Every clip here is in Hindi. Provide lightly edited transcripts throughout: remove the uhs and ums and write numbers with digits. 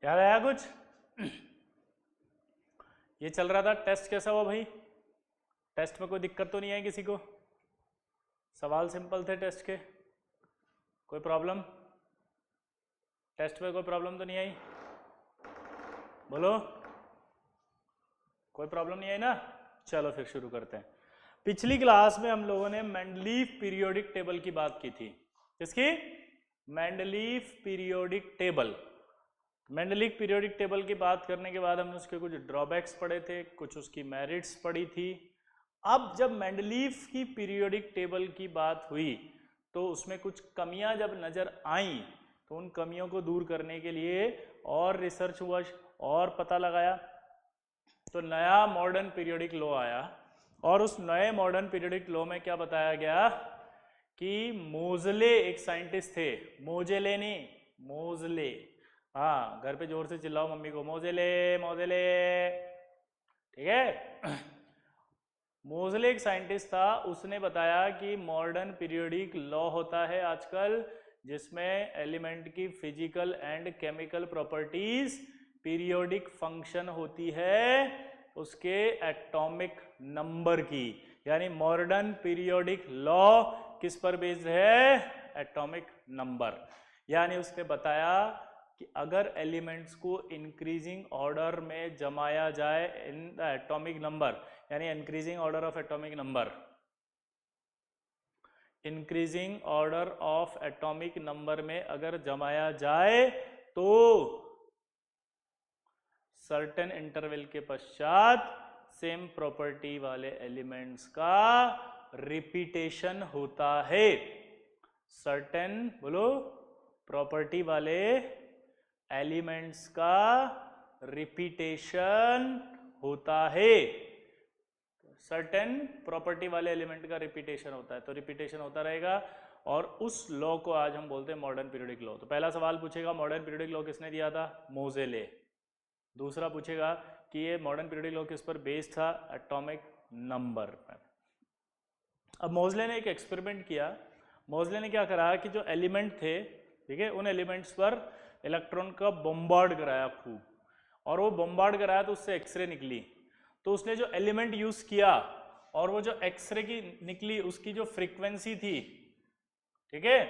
याद आया कुछ? ये चल रहा था, टेस्ट कैसा हुआ भाई? टेस्ट में कोई दिक्कत तो नहीं आई किसी को? सवाल सिंपल थे टेस्ट के, कोई प्रॉब्लम? टेस्ट में कोई प्रॉब्लम तो नहीं आई? बोलो, कोई प्रॉब्लम नहीं आई ना? चलो फिर शुरू करते हैं। पिछली क्लास में हम लोगों ने मेंडलीफ पीरियोडिक टेबल की बात की थी। किसकी? Mendeleev periodic table. Mendeleev periodic table की बात करने के बाद हमने उसके कुछ ड्रॉबैक्स पढ़े थे, कुछ उसकी मेरिट्स पढ़ी थी। अब जब मेंडलीफ की पीरियोडिक टेबल की बात हुई तो उसमें कुछ कमियां जब नजर आई तो उन कमियों को दूर करने के लिए और रिसर्च हुआ और पता लगाया, तो नया मॉडर्न पीरियोडिक लॉ आया। और उस नए मॉडर्न पीरियोडिक लॉ में क्या बताया गया कि मोजले एक साइंटिस्ट थे, मोजेले नहीं, मोजले। हाँ, घर पे जोर से चिल्लाओ मम्मी को, मोजेले मोजेले, ठीक है। मोजले एक साइंटिस्ट था, उसने बताया कि मॉडर्न पीरियोडिक लॉ होता है आजकल जिसमें एलिमेंट की physical and chemical properties periodic function होती है उसके एटॉमिक नंबर की। यानी मॉडर्न पीरियोडिक लॉ किस पर बेस्ड है? Atomic number. यानी उसने बताया कि अगर एलिमेंट्स को इंक्रीजिंग ऑर्डर में जमाया जाए इन द एटॉमिक नंबर, यानी increasing order of atomic number, increasing order of atomic number में अगर जमाया जाए तो सर्टेन इंटरवल के पश्चात सेम प्रॉपर्टी वाले एलिमेंट्स का रिपीटेशन होता है। सर्टेन बोलो, प्रॉपर्टी वाले एलिमेंट्स का रिपीटेशन होता है। सर्टेन प्रॉपर्टी वाले एलिमेंट का रिपीटेशन होता है, तो रिपीटेशन होता रहेगा। और उस लॉ को आज हम बोलते हैं मॉडर्न पीरियोडिक लॉ। तो पहला सवाल पूछेगा मॉडर्न पीरियोडिक लॉ किसने दिया था? मोजेले। दूसरा पूछेगा कि ये मॉडर्न पीरियोडिक लॉ किस पर बेस्ड था? एटॉमिक नंबर पर। अब मोजले ने एक एक्सपेरिमेंट किया। मोजले ने क्या करा कि जो एलिमेंट थे, ठीक है, उन एलिमेंट्स पर इलेक्ट्रॉन का बॉम्बार्ड कराया खूब, और वो बॉम्बार्ड कराया तो उससे एक्सरे निकली। तो उसने जो एलिमेंट यूज किया और वो जो एक्सरे की निकली उसकी जो फ्रीक्वेंसी थी, ठीक है,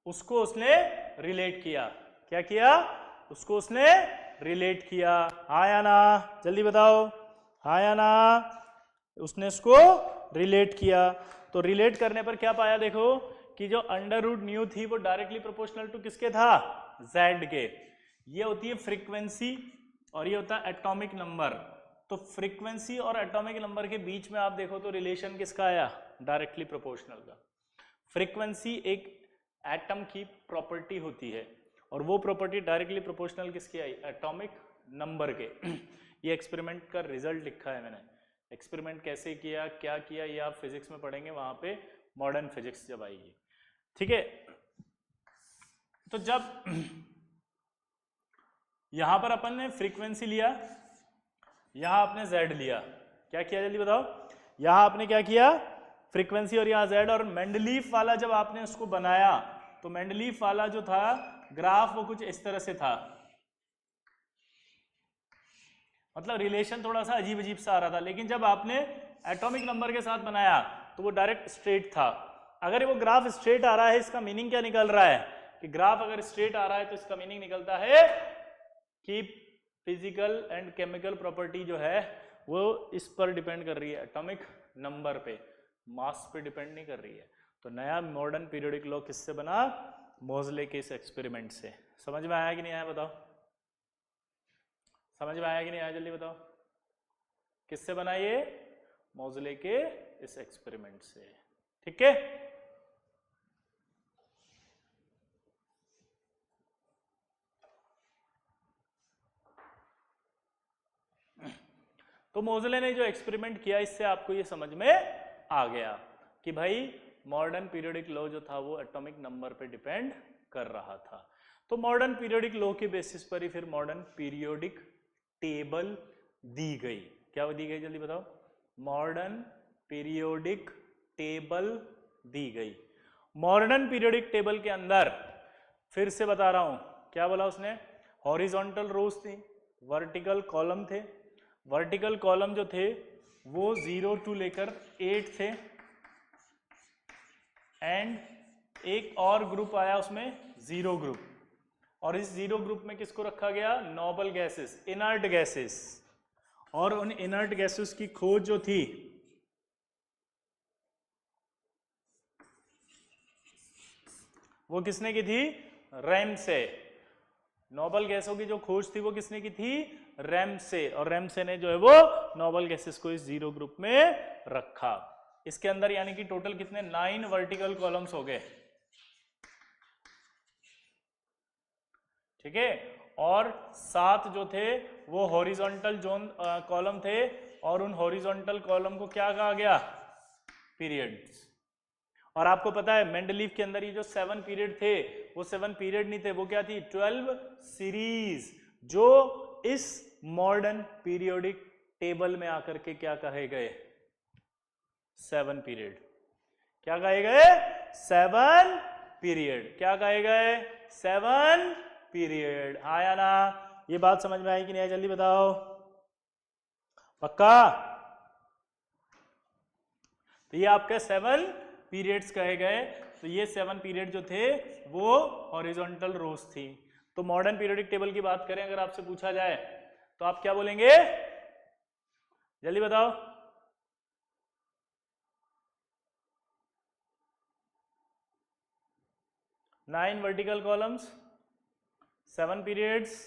उसको उसने रिलेट किया। क्या किया? उसको उसने रिलेट किया। हाँ या ना? जल्दी बताओ, हाँ या ना? उसने इसको रिलेट किया। तो रिलेट करने पर क्या पाया? देखो कि जो अंडर रूट न्यू थी वो डायरेक्टली प्रोपोर्शनल टू किसके था? जेड के। ये होती है फ्रीक्वेंसी और ये होता है एटॉमिक नंबर। तो फ्रीक्वेंसी और एटॉमिक नंबर के बीच में आप देखो तो रिलेशन किसका आया? डायरेक्टली प्रोपोर्शनल का। फ्रीक्वेंसी एक एटम की प्रॉपर्टी होती है और वो प्रॉपर्टी डायरेक्टली प्रोपोर्शनल किसकी आई? एटॉमिक नंबर के। ये एक्सपेरिमेंट का रिजल्ट लिखा है मैंने। एक्सपेरिमेंट कैसे किया, क्या किया, ये आप फिजिक्स में पढ़ेंगे, वहां पे मॉडर्न फिजिक्स जब आएगी, ठीक है। तो जब यहां पर अपन ने फ्रीक्वेंसी लिया, यहां आपने जेड लिया, क्या किया जल्दी बताओ? यहां आपने क्या किया? फ्रीक्वेंसी और यहां जेड। और मेंडलीफ वाला जब आपने उसको बनाया तो मेंडलीफ वाला जो था ग्राफ वो कुछ इस तरह से था, मतलब रिलेशन थोड़ा सा अजीब अजीब सा आ रहा था। लेकिन जब आपने एटॉमिक नंबर के साथ बनाया तो वो डायरेक्ट स्ट्रेट था। अगर वो ग्राफ स्ट्रेट आ रहा है इसका मीनिंग क्या निकल रहा है? कि ग्राफ अगर स्ट्रेट आ रहा है तो इसका मीनिंग निकलता है कि फिजिकल एंड केमिकल प्रॉपर्टी जो है वो इस पर डिपेंड कर रही है, एटॉमिक नंबर पे, मास पे डिपेंड नहीं कर रही है। तो नया मॉडर्न पीरियोडिक लॉ किससे बना? मोजले के इस एक्सपेरिमेंट से। समझ में आया कि नहीं आया बताओ? समझ में आया कि नहीं आया जल्दी बताओ? किससे बना ये? मोजले के इस एक्सपेरिमेंट से, ठीक है। तो मोजले ने जो एक्सपेरिमेंट किया इससे आपको ये समझ में आ गया कि भाई मॉडर्न पीरियोडिक लॉ जो था वो एटॉमिक नंबर पे डिपेंड कर रहा था। तो मॉडर्न पीरियोडिक लॉ के बेसिस पर ही फिर मॉडर्न पीरियोडिक टेबल दी गई। क्या दी गई जल्दी बताओ? मॉडर्न पीरियोडिक टेबल दी गई। मॉडर्न पीरियोडिक टेबल के अंदर फिर से बता रहा हूं, क्या बोला उसने, हॉरिजॉन्टल रोज थी, वर्टिकल कॉलम थे, वर्टिकल कॉलम जो थे वो 0 टू लेकर 8 थे, एंड एक और ग्रुप आया उसमें जीरो ग्रुप, और इस जीरो ग्रुप में किसको रखा गया, नोबल गैसेस, इनर्ट गैसेस, और उन इनर्ट गैसेस की खोज जो थी वो किसने की थी, रैमसे। नोबल गैसों की जो खोज थी वो किसने की थी, रैमसे, और रैमसे ने जो है वो नोबल गैसेस को इस जीरो ग्रुप में रखा। इसके अंदर यानी कि टोटल कितने, 9 वर्टिकल कॉलम्स हो गए, ठीक है, और 7 जो थे वो हॉरिजॉन्टल जोन कॉलम थे, और उन हॉरिजॉन्टल कॉलम को क्या कहा गया, पीरियड्स। और आपको पता है मेंडलीफ के अंदर ये जो 7 पीरियड थे वो 7 पीरियड नहीं थे, वो क्या थी, 12 सीरीज, जो इस मॉडर्न पीरियोडिक टेबल में आकर के क्या कहे गए, 7 पीरियड। क्या कहे गए, 7 पीरियड। क्या कहे गए, 7 पीरियड। आया ना, ये बात समझ में आई कि नहीं, जल्दी बताओ, पक्का। तो ये आपके 7 पीरियड्स कहे गए। तो ये 7 पीरियड जो थे वो हॉरिजॉन्टल रोज थी। तो मॉडर्न पीरियोडिक टेबल की बात करें अगर आपसे पूछा जाए तो आप क्या बोलेंगे, जल्दी बताओ। 9 वर्टिकल कॉलम्स, 7 पीरियड्स,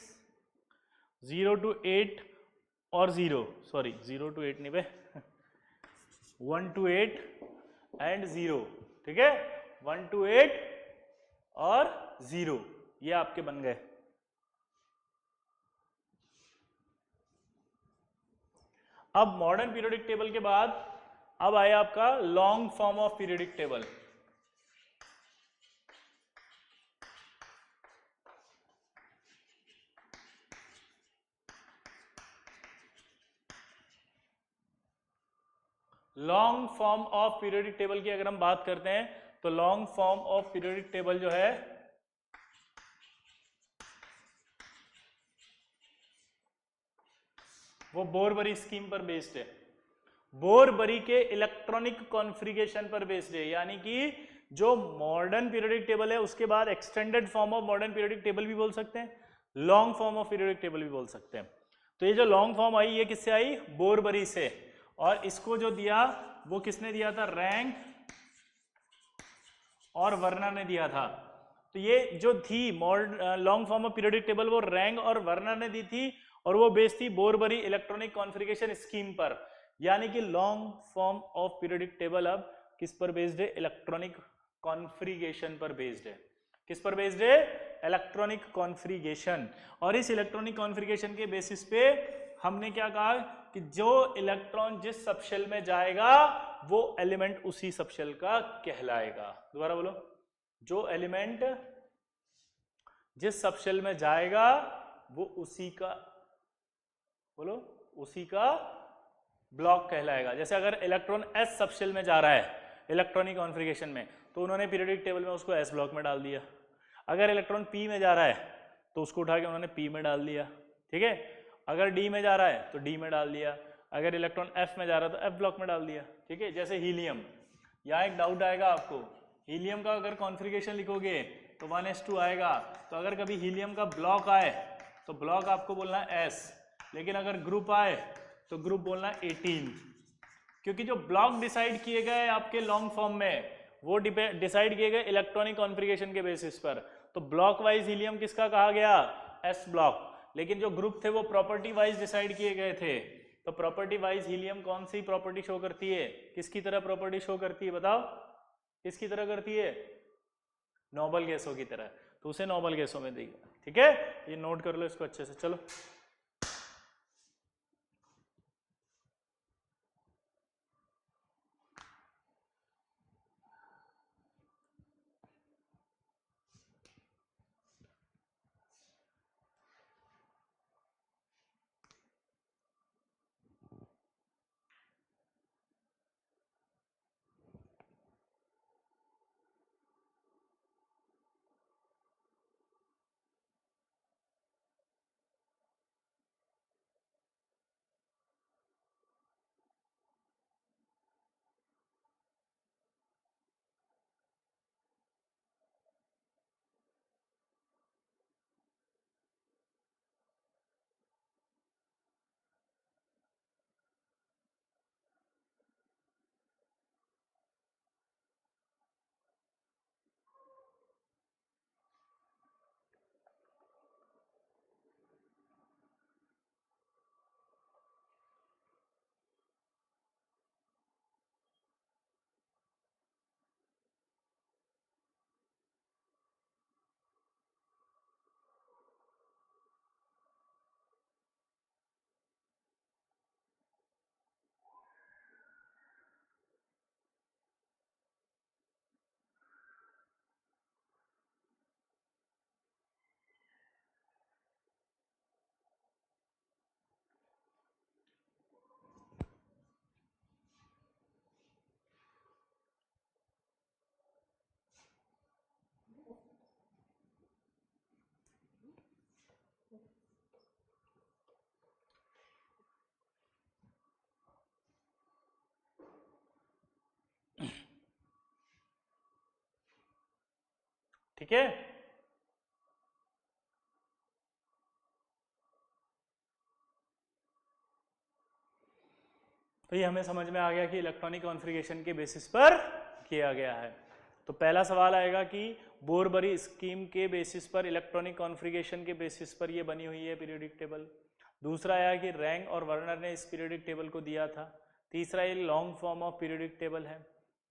0 to 8 और 0, सॉरी 0 to 8 नहीं बे 1 to 8 एंड 0, ठीक है, 1 to 8 और 0, ये आपके बन गए। अब मॉडर्न पीरियोडिक टेबल के बाद अब आया आपका long form of periodic table. Long form of periodic table की अगर हम बात करते हैं तो long form of periodic table जो है वो बोरबरी स्कीम पर बेस्ड है, बोरबरी के इलेक्ट्रॉनिक कॉन्फ़िगरेशन पर बेस्ड है। यानी कि जो मॉडर्न पीरियोडिक टेबल है उसके बाद extended form of modern periodic table भी बोल सकते हैं, long form of periodic table भी बोल सकते हैं। तो ये जो लॉन्ग फॉर्म आई ये किससे आई, बोरबरी से, और इसको जो दिया वो किसने दिया था, रैंक और वर्नर ने दिया था। तो ये जो थी long form of periodic table वो रैंक और वर्नर ने दी थी, और वो बेस्ड थी बोरबरी इलेक्ट्रॉनिक कॉन्फ़िगरेशन स्कीम पर। यानी कि long form of periodic table अब किस पर बेस्ड है, इलेक्ट्रॉनिक कॉन्फ़िगरेशन पर बेस्ड है। किस पर बेस्ड है, इलेक्ट्रॉनिक कॉन्फ़िगरेशन। और इस इलेक्ट्रॉनिक कॉन्फ़िगरेशन के बेसिस पे हमने क्या कहा कि जो इलेक्ट्रॉन जिस सबशेल में जाएगा वो एलिमेंट उसी सबशेल का कहलाएगा। दोबारा बोलो, जो एलिमेंट जिस सबशेल में जाएगा वो उसी का, बोलो, उसी का ब्लॉक कहलाएगा। जैसे अगर इलेक्ट्रॉन एस सबशेल में जा रहा है इलेक्ट्रॉनिक कॉन्फ़िगरेशन में तो उन्होंने पीरियोडिक टेबल में उसको एस ब्लॉक में डाल दिया। अगर इलेक्ट्रॉन पी में जा रहा है तो उसको उठा के उन्होंने पी में डाल दिया, ठीक है। अगर डी में जा रहा है तो डी में डाल दिया, अगर इलेक्ट्रॉन एफ में जा रहा है तो एफ ब्लॉक में डाल दिया, ठीक है। जैसे हीलियम, यहाँ एक डाउट आएगा आपको, हीलियम का अगर कॉन्फ़िगरेशन लिखोगे तो 1s2 आएगा, तो अगर कभी हीलियम का ब्लॉक आए तो ब्लॉक आपको बोलना एस, लेकिन अगर ग्रुप आए तो ग्रुप बोलना 18, क्योंकि जो ब्लॉक डिसाइड किए गए आपके लॉन्ग फॉर्म में वो डिसाइड किए गए इलेक्ट्रॉनिक कॉन्फ़िगरेशन के बेसिस पर। तो ब्लॉक वाइज हीलियम किसका कहा गया, एस ब्लॉक, लेकिन जो ग्रुप थे वो प्रॉपर्टी वाइज डिसाइड किए गए थे। तो प्रॉपर्टी वाइज हीलियम कौन सी प्रॉपर्टी शो करती है, किसकी तरह प्रॉपर्टी शो करती है, बताओ किसकी तरह करती है, नोबल गैसों की तरह, तो उसे नोबल गैसों में देगा, ठीक है। ये नोट कर लो इसको अच्छे से। चलो ठीक है। तो ये हमें समझ में आ गया कि इलेक्ट्रॉनिक कॉन्फ़िगरेशन के बेसिस पर किया गया है। तो पहला सवाल आएगा कि बोरबरी स्कीम के बेसिस पर, इलेक्ट्रॉनिक कॉन्फ़िगरेशन के बेसिस पर ये बनी हुई है पीरियोडिक टेबल। दूसरा आया कि रैंक और वर्नर ने इस पीरियोडिक टेबल को दिया था। तीसरा ये long form of periodic table है।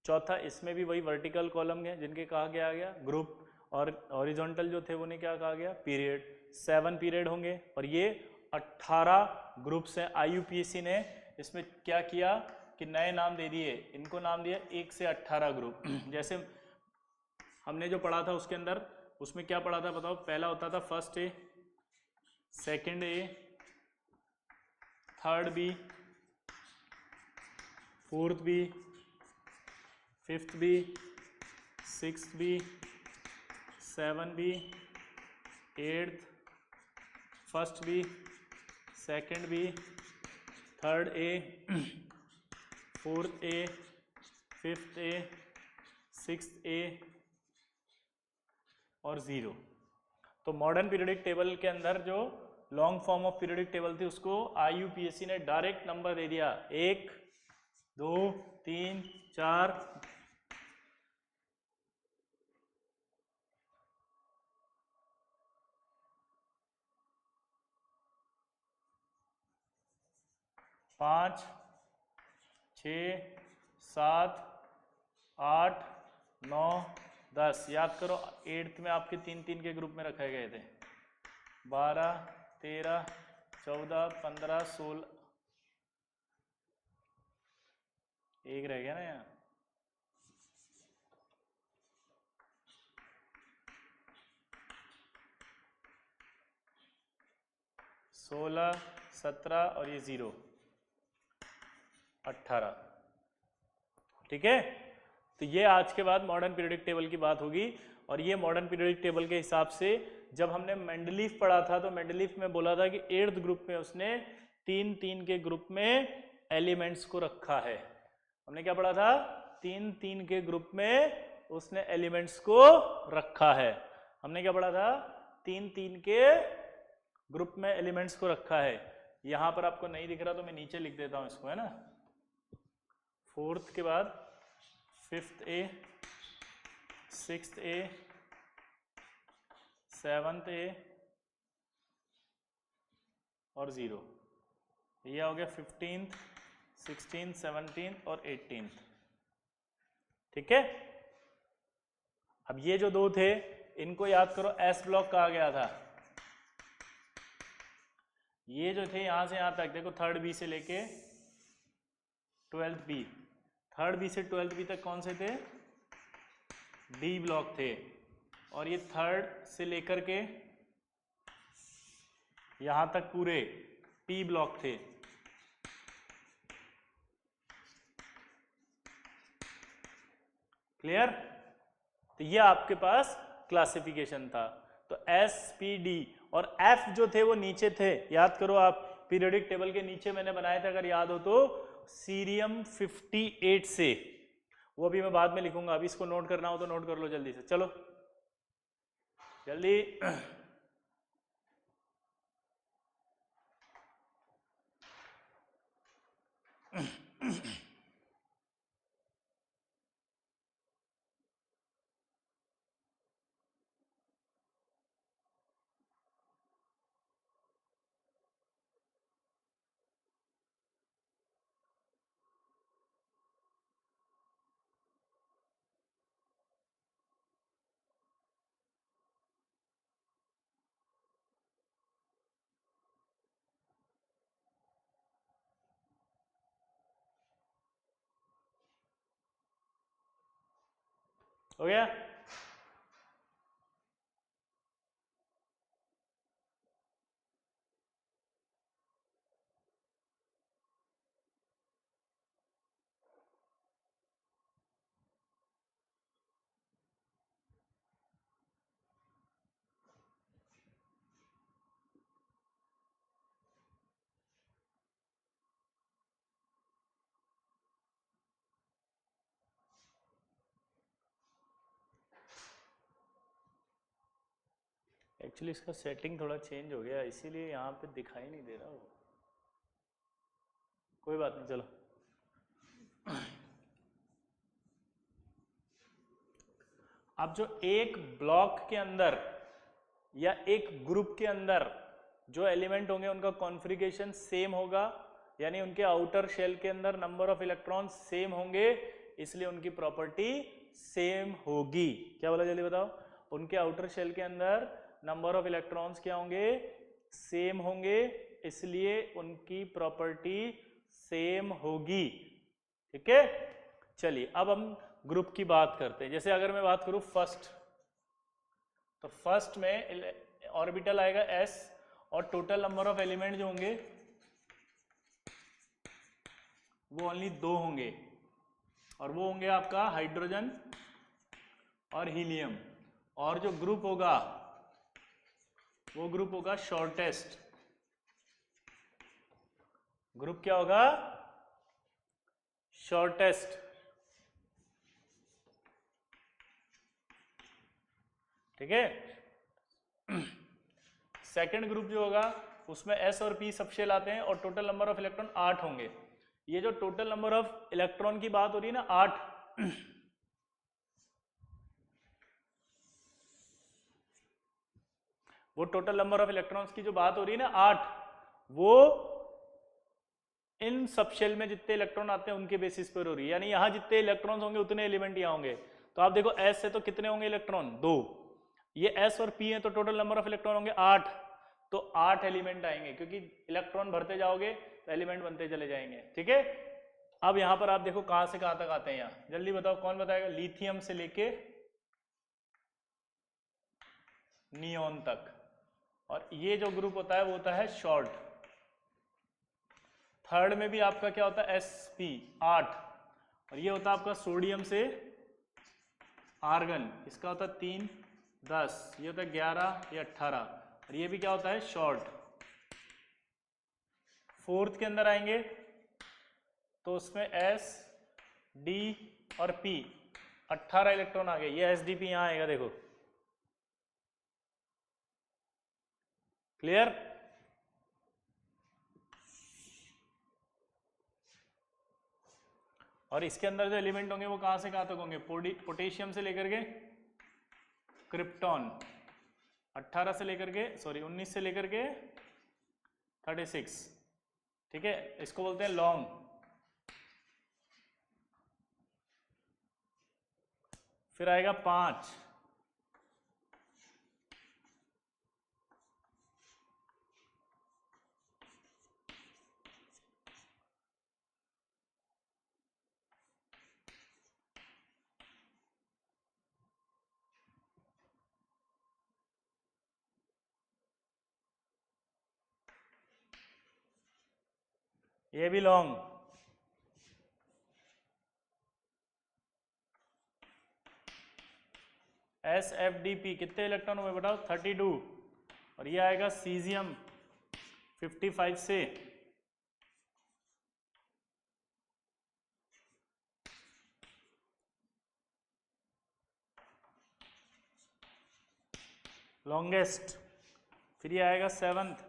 चौथा इसमें भी वही वर्टिकल कॉलम है जिनके कहा गया ग्रुप, और हॉरिजॉन्टल जो थे उन्हें क्या कहा गया, पीरियड। 7 पीरियड होंगे और ये 18 ग्रुप्स हैं। IUPAC ने इसमें क्या किया कि नए नाम दे दिए, इनको नाम दिया 1 से 18 ग्रुप। जैसे हमने जो पढ़ा था उसके अंदर, उसमें क्या पढ़ा था बताओ? पहला होता था first A, second A, third B, fourth B, fifth B, sixth B, 7 B, 8th, first B, second B, third A, fourth A, fifth A, sixth A और 0। तो मॉडर्न पीरियोडिक टेबल के अंदर जो long form of periodic table थी उसको IUPAC ने डायरेक्ट नंबर दे दिया, 1 2 3 4 5 6 7 8 9 10। याद करो 8th में आपके 3-3 के ग्रुप में रखे गए थे। 12 13 14 15 16, एक रह गया ना यहाँ। 16 17 और ये 0 18। ठीक है। तो ये आज के बाद मॉडर्न पीरियोडिक टेबल की बात होगी। और ये मॉडर्न पीरियोडिक टेबल के हिसाब से जब हमने मेंडलीफ पढ़ा था तो मेंडलीफ में बोला था कि 8th ग्रुप में उसने 3-3 के ग्रुप में एलिमेंट्स को रखा है। हमने क्या पढ़ा था? 3-3 के ग्रुप में उसने एलिमेंट्स को रखा है। हमने क्या पढ़ा था? 3-3 के ग्रुप में एलिमेंट्स को रखा है। यहां पर आपको नहीं दिख रहा तो मैं नीचे लिख देता हूं इसको, है ना। 4th के बाद 5th ए, 6th ए, 7th ए और 0। ये हो गया 15th 16th 17th और 18th। ठीक है। अब ये जो 2 थे इनको याद करो, S ब्लॉक कहा गया था। ये जो थे यहां से यहां तक देखो, 3rd बी से लेके 12th बी, 3rd बी से 12th बी तक कौन से थे? D ब्लॉक थे। और ये 3rd से लेकर के यहां तक पूरे P ब्लॉक थे। क्लियर? तो ये आपके पास क्लासिफिकेशन था। तो SPD और F जो थे वो नीचे थे। याद करो आप, पीरियोडिक टेबल के नीचे मैंने बनाए थे अगर याद हो तो, सीरियम 58 से। वो भी मैं बाद में लिखूंगा, अभी इसको नोट करना हो तो नोट कर लो जल्दी से। चलो जल्दी। हो गया? एक्चुअली इसका सेटिंग थोड़ा चेंज हो गया, इसीलिए यहाँ पे दिखाई नहीं दे रहा वो। कोई बात नहीं, चलो। अब जो एक ब्लॉक के अंदर या एक ग्रुप के अंदर जो एलिमेंट होंगे उनका कॉन्फ़िगरेशन सेम होगा, यानी उनके आउटर शेल के अंदर नंबर ऑफ इलेक्ट्रॉन्स सेम होंगे, इसलिए उनकी प्रॉपर्टी सेम होगी। क्या बोला जल्दी बताओ? उनके आउटर शेल के अंदर नंबर ऑफ इलेक्ट्रॉन्स क्या होंगे? सेम होंगे, इसलिए उनकी प्रॉपर्टी सेम होगी। ठीक है, चलिए अब हम ग्रुप की बात करते हैं। जैसे अगर मैं बात करूं फर्स्ट, तो फर्स्ट में ऑर्बिटल आएगा s और टोटल नंबर ऑफ एलिमेंट जो होंगे वो ओनली 2 होंगे, और वो होंगे आपका हाइड्रोजन और हीलियम। और जो ग्रुप होगा वो ग्रुप होगा शॉर्टेस्ट। ग्रुप क्या होगा? शॉर्टेस्ट। ठीक है। सेकंड ग्रुप जो होगा उसमें s और p सब शेल आते हैं और टोटल नंबर ऑफ इलेक्ट्रॉन 8 होंगे। ये जो टोटल नंबर ऑफ इलेक्ट्रॉन की बात हो रही है ना 8, वो टोटल नंबर ऑफ इलेक्ट्रॉन्स की जो बात हो रही है ना 8, वो इन सब शेल में जितने इलेक्ट्रॉन आते हैं उनके बेसिस पर हो रही है। यानी यहां जितने इलेक्ट्रॉन्स होंगे उतने एलिमेंट यहां होंगे। तो आप देखो s है तो कितने होंगे इलेक्ट्रॉन? 2। ये s और p है तो टोटल नंबर ऑफ इलेक्ट्रॉन होंगे 8, तो 8 एलिमेंट आएंगे, क्योंकि इलेक्ट्रॉन भरते जाओगे तो एलिमेंट बनते चले जाएंगे। ठीक है। अब यहां पर आप देखो कहां से कहां तक आते हैं। यहाँ जल्दी बताओ, कौन बताएगा? लिथियम से लेके नियोन तक। और ये जो ग्रुप होता है वो होता है शॉर्ट। थर्ड में भी आपका क्या होता है? sp 8, और ये होता है आपका सोडियम से आर्गन, इसका होता है 3 10, ये होता है 11 ये 18, और ये भी क्या होता है? शॉर्ट। फोर्थ के अंदर आएंगे तो उसमें s d और p 18 इलेक्ट्रॉन आ गए। ये sdp यहां आएगा, देखो क्लियर। और इसके अंदर जो एलिमेंट होंगे वो कहां से कहां तक होंगे? पोटेशियम से लेकर के क्रिप्टॉन, 18 से लेकर के 19 से लेकर के 36। ठीक है, इसको बोलते हैं लॉन्ग। फिर आएगा 5, ये भी लॉन्ग। SFDP कितने इलेक्ट्रॉन हुए बताओ? 32, और ये आएगा सीजियम 55 से लॉन्गेस्ट। फिर ये आएगा 7th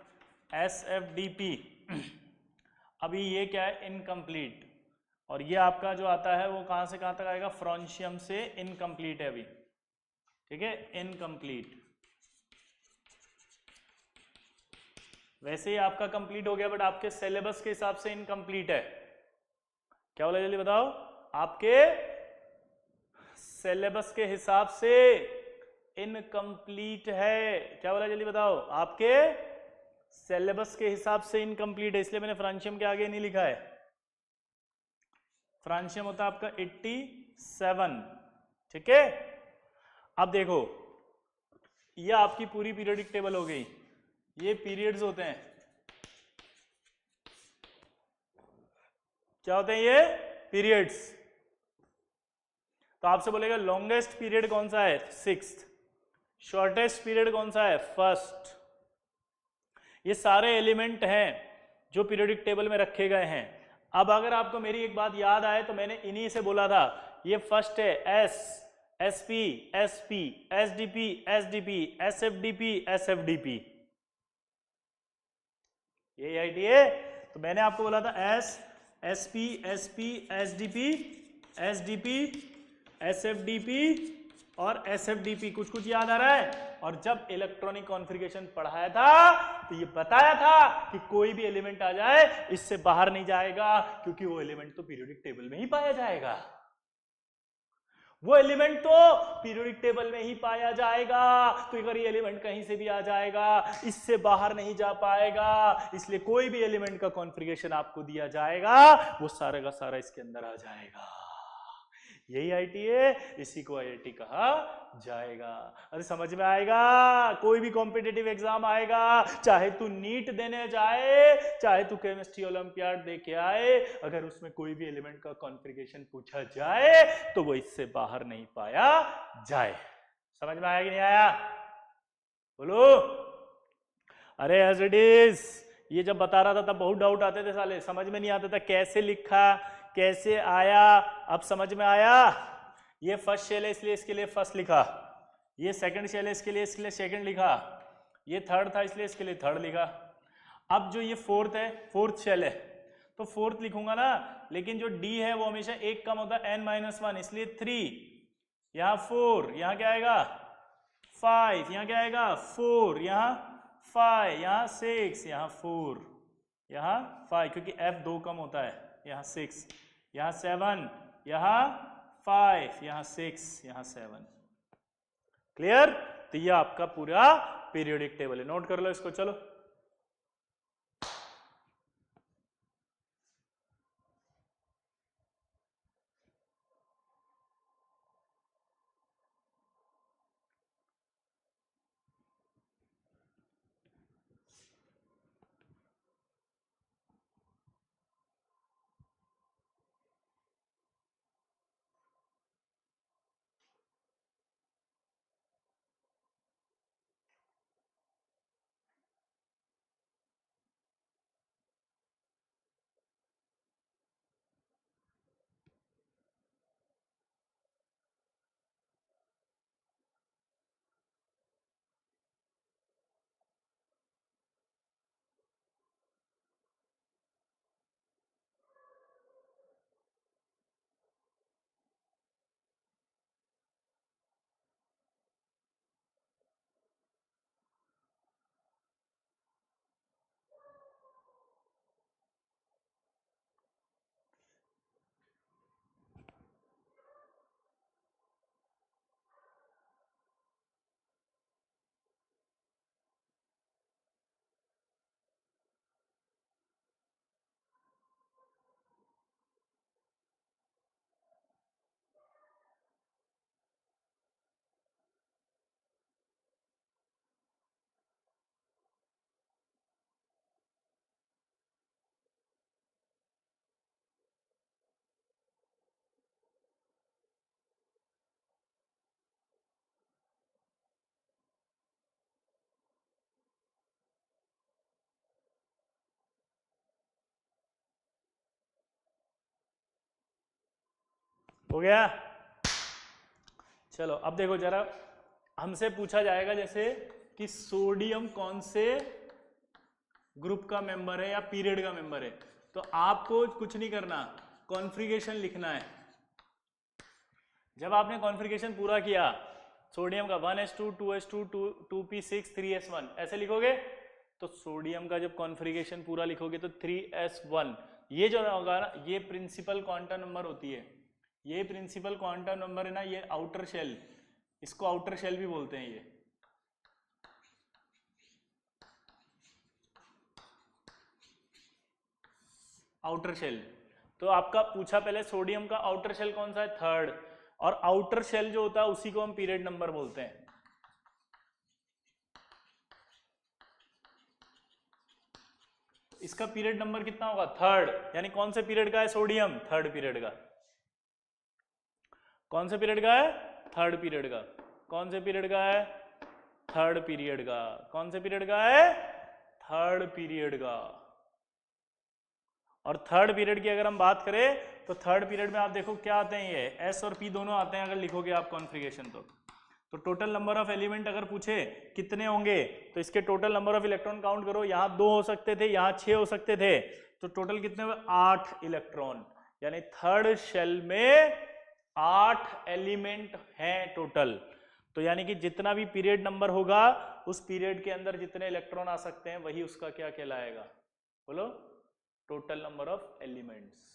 SFDP। अभी ये क्या है? इनकम्प्लीट। और ये आपका जो आता है वो कहां से कहां तक आएगा? फ्रॉन्शियम से इनकम्प्लीट है अभी। ठीक है, इनकम्प्लीट। वैसे ही आपका कंप्लीट हो गया, बट आपके सिलेबस के हिसाब से इनकम्प्लीट है। क्या बोला जल्दी बताओ? आपके सिलेबस के हिसाब से इनकम्प्लीट है। क्या बोला जल्दी बताओ? आपके सिलेबस के हिसाब से इनकम्प्लीट है, इसलिए मैंने फ्रांशियम के आगे नहीं लिखा है। फ्रांशियम होता है आपका 87। ठीक है, अब देखो ये आपकी पूरी पीरियोडिक टेबल हो गई। ये पीरियड्स होते हैं, क्या होते हैं ये? पीरियड्स। तो आपसे बोलेगा लॉन्गेस्ट पीरियड कौन सा है? 6th। शॉर्टेस्ट पीरियड कौन सा है? 1st। ये सारे एलिमेंट हैं जो पीरियोडिक टेबल में रखे गए हैं। अब अगर आपको मेरी एक बात याद आए तो मैंने इन्हीं से बोला था, ये फर्स्ट है S, SP SP, SDP SDP, SFDP SFDP, यही आईडी है। तो मैंने आपको बोला था SP SP SDP SDP SFDP और एसएफडीपी, कुछ कुछ याद आ रहा है। और जब इलेक्ट्रॉनिक कॉन्फ़िगरेशन पढ़ाया था तो ये बताया था कि कोई भी एलिमेंट आ जाए इससे बाहर नहीं जाएगा, क्योंकि वो एलिमेंट तो पीरियोडिक टेबल में ही पाया जाएगा, वो एलिमेंट तो पीरियोडिक टेबल में ही पाया जाएगा। तो अगर ये एलिमेंट कहीं से भी आ जाएगा इससे बाहर नहीं जा पाएगा, इसलिए कोई भी एलिमेंट का कॉन्फ़िगरेशन आपको दिया जाएगा वो सारा का सारा इसके अंदर आ जाएगा। यही आईटी है, इसी को आईआईटी कहा जाएगा। अरे समझ में आएगा? कोई भी कॉम्पिटिटिव एग्जाम आएगा, चाहे तू नीट देने जाए, चाहे तू केमिस्ट्री ओलंपियाड दे के आए, अगर उसमें कोई भी एलिमेंट का कॉन्फ़िगरेशन पूछा जाए तो वो इससे बाहर नहीं पाया जाए। समझ में आया कि नहीं आया? बोलो। अरे एज इट इज, ये जब बता रहा था तब बहुत डाउट आते थे साले, समझ में नहीं आता था कैसे लिखा कैसे आया। अब समझ में आया? ये फर्स्ट शेल है इसलिए इसके लिए फर्स्ट लिखा, ये सेकंड शेल है इसके लिए सेकंड लिखा, ये थर्ड था इसलिए इसके लिए थर्ड लिखा। अब जो ये फोर्थ है, फोर्थ शेल है तो फोर्थ लिखूंगा ना, लेकिन जो डी है वो हमेशा एक कम होता है n-1, इसलिए 3, यहाँ 4, यहाँ क्या आएगा 5, यहाँ क्या आएगा 4, यहाँ 5, यहाँ 6, यहाँ 4, यहाँ 5, क्योंकि f 2 कम होता है, यहाँ 6, यहाँ 7, यहाँ 5, यहाँ 6, यहाँ 7। क्लियर? तो ये आपका पूरा पीरियोडिक टेबल है, नोट कर लो इसको। चलो हो गया? चलो अब देखो जरा, हमसे पूछा जाएगा जैसे कि सोडियम कौन से ग्रुप का मेंबर है या पीरियड का मेंबर है, तो आपको कुछ नहीं करना, कॉन्फ़िगरेशन लिखना है। जब आपने कॉन्फ़िगरेशन पूरा किया सोडियम का 1s2 2s2 2p6 3s1 ऐसे लिखोगे, तो सोडियम का जब कॉन्फ़िगरेशन पूरा लिखोगे तो 3s1, ये जो होगा ना ये प्रिंसिपल क्वांटम नंबर होती है, ये प्रिंसिपल क्वांटम नंबर है ना, ये आउटर शेल, इसको आउटर शेल भी बोलते हैं, ये आउटर शेल। तो आपका पूछा पहले सोडियम का आउटर शेल कौन सा है, थर्ड, और आउटर शेल जो होता है उसी को हम पीरियड नंबर बोलते हैं। इसका पीरियड नंबर कितना होगा, थर्ड, यानी कौन से पीरियड का है सोडियम, थर्ड पीरियड का। कौन से पीरियड का है, थर्ड पीरियड का। कौन से पीरियड का है, थर्ड पीरियड का। कौन से पीरियड का है, थर्ड पीरियड का। और थर्ड पीरियड की अगर हम बात करें तो थर्ड पीरियड में आप देखो क्या आते हैं, ये एस और पी दोनों आते हैं अगर लिखोगे आप कॉन्फ़िगरेशन तो टोटल नंबर ऑफ एलिमेंट अगर पूछे कितने होंगे तो इसके total number of electron count करो, यहाँ 2 हो सकते थे, यहाँ 6 हो सकते थे, तो टोटल कितने हुए 8 इलेक्ट्रॉन, यानी थर्ड शेल में 8 एलिमेंट हैं टोटल। तो यानी कि जितना भी पीरियड नंबर होगा उस पीरियड के अंदर जितने इलेक्ट्रॉन आ सकते हैं वही उसका क्या कहलाएगा, बोलो, टोटल नंबर ऑफ एलिमेंट्स।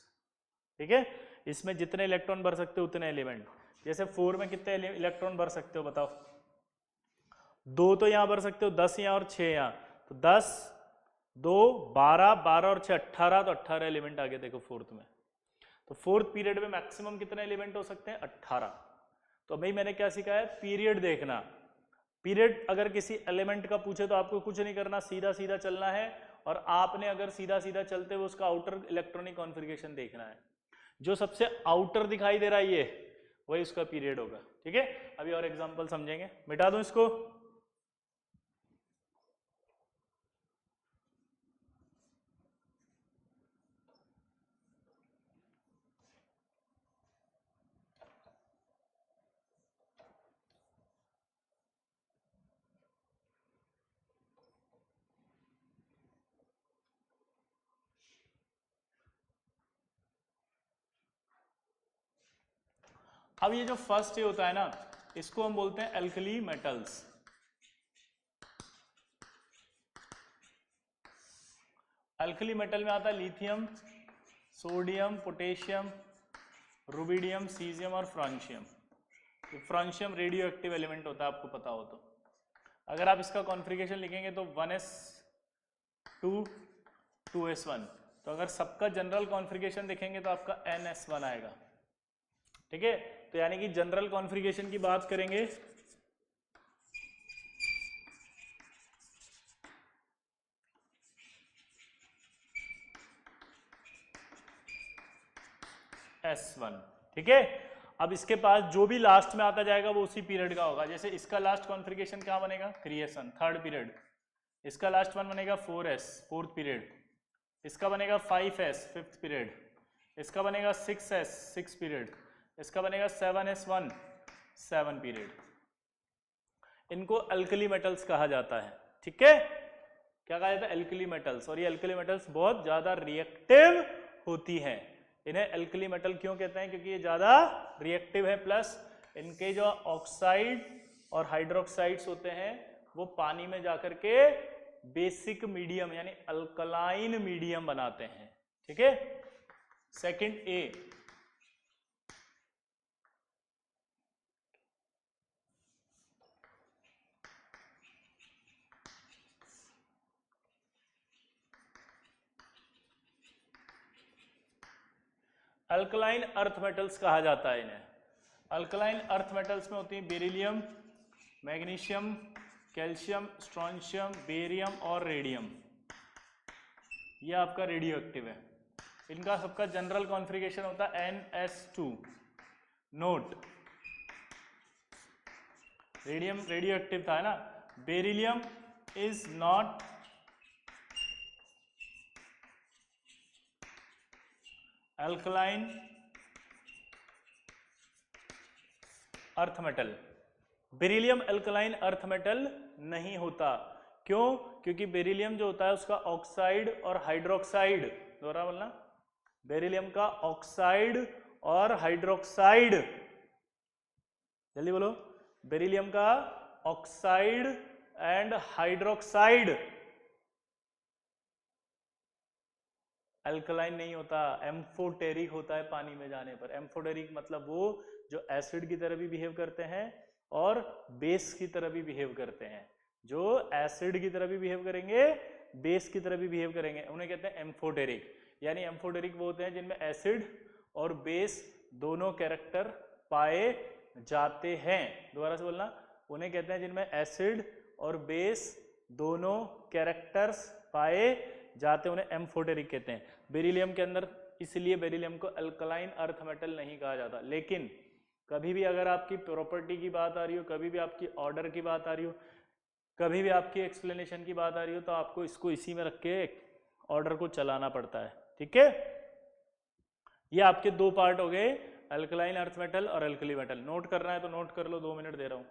ठीक है, इसमें जितने इलेक्ट्रॉन भर सकते हो उतने एलिमेंट। जैसे 4 में कितने इलेक्ट्रॉन भर सकते हो बताओ, 2 तो यहां भर सकते हो, 10 यहां और 6 यहां, तो 10 2 12 12 और 6 18, तो 18 एलिमेंट आगे देखो फोर्थ में। तो फोर्थ पीरियड में मैक्सिमम कितने एलिमेंट हो सकते हैं, 18। तो भाई मैंने क्या सिखाया है, पीरियड देखना। पीरियड अगर किसी एलिमेंट का पूछे तो आपको कुछ नहीं करना, सीधा सीधा चलना है, और आपने अगर सीधा सीधा चलते हुए उसका आउटर इलेक्ट्रॉनिक कॉन्फ़िगरेशन देखना है। जो सबसे आउटर दिखाई दे रहा है ये वही उसका पीरियड होगा। ठीक है, अभी और एग्जांपल समझेंगे, मिटा दूं इसको। अब ये जो फर्स्ट ये होता है ना, इसको हम बोलते हैं एल्कली मेटल्स। एल्कली मेटल में आता है lithium, sodium, potassium, rubidium, caesium और francium. Francium radioactive element होता है, आपको पता हो तो। अगर आप इसका कॉन्फ़िगरेशन लिखेंगे तो 1s2 2s1, तो अगर सबका जनरल कॉन्फ़िगरेशन देखेंगे तो आपका ns1 आएगा। ठीक है, तो यानी कि जनरल कॉन्फ़िगरेशन की बात करेंगे S1। ठीक है, अब इसके पास जो भी लास्ट में आता जाएगा वो उसी पीरियड का होगा। जैसे इसका लास्ट कॉन्फ़िगरेशन क्या बनेगा, 3s1 थर्ड पीरियड, इसका लास्ट वन बनेगा 4s फोर्थ पीरियड, इसका बनेगा 5s फिफ्थ पीरियड, इसका बनेगा 6s सिक्स पीरियड, इसका बनेगा 7s1 7 पीरियड। इनको अल्कली मेटल्स कहा जाता है। ठीक है, क्या कहा जाता है, अल्कली मेटल्स। और ये अल्कली मेटल्स बहुत ज्यादा रिएक्टिव होती हैं। इन्हें अल्कली मेटल क्यों कहते हैं, क्योंकि ये ज्यादा रिएक्टिव है, प्लस इनके जो ऑक्साइड और हाइड्रोक्साइड्स होते हैं वो पानी में जाकर के बेसिक मीडियम यानी अल्कलाइन मीडियम बनाते हैं। ठीक है, सेकंड ए, अल्कलाइन अर्थ मेटल्स कहा जाता है इन्हें। अल्कलाइन अर्थ मेटल्स में होती हैं beryllium, magnesium, calcium, strontium, barium और रेडियम। ये आपका रेडियो एक्टिव है। इनका सबका जनरल कॉन्फ़िगरेशन होता है NS2। Note, radium radio active था ना, beryllium is not alkaline earth metal. Beryllium alkaline earth metal नहीं होता। क्यों, क्योंकि बेरिलियम जो होता है उसका ऑक्साइड और हाइड्रोक्साइड, दोबारा बोलना, बेरिलियम का ऑक्साइड और हाइड्रोक्साइड, जल्दी बोलो, बेरिलियम का ऑक्साइड एंड हाइड्रोक्साइड अल्कलाइन नहीं होता, एम्फोटेरिक होता है पानी में जाने पर। एम्फोटेरिक मतलब वो जो एसिड की तरह भी बिहेव करते हैं और बेस की तरह भी बिहेव करते हैं। जो एसिड की तरह भी बिहेव करेंगे, बेस की तरह भी बिहेव करेंगे, उन्हें कहते हैं एम्फोटेरिक। यानी एम्फोटेरिक वो होते हैं जिनमें एसिड और बेस दोनों कैरेक्टर पाए जाते हैं। दोबारा से बोलना, उन्हें कहते हैं जिनमें एसिड और बेस दोनों कैरेक्टर्स पाए जाते, उन्हें एम्फोटेरिक कहते हैं। बेरिलियम के अंदर इसलिए बेरिलियम को अल्कलाइन अर्थ मेटल नहीं कहा जाता। लेकिन कभी भी अगर आपकी प्रॉपर्टी की बात आ रही हो, कभी भी आपकी ऑर्डर की बात आ रही हो, कभी भी आपकी एक्सप्लेनेशन की बात आ रही हो, तो आपको इसको इसी में रख के ऑर्डर को चलाना पड़ता है। ठीक है, ये आपके दो पार्ट हो गए, अल्कलाइन अर्थ मेटल और अल्कली मेटल। नोट करना है तो नोट कर लो, 2 मिनट दे रहा हूं।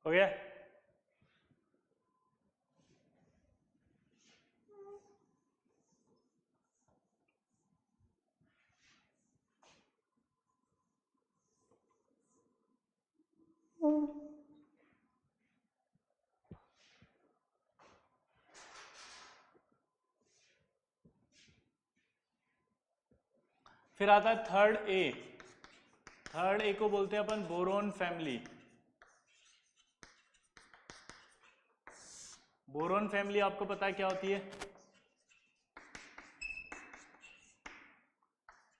हो गया? फिर आता है थर्ड ए। थर्ड ए को बोलते हैं अपन बोरोन फैमिली। बोरोन फैमिली आपको पता है क्या होती है?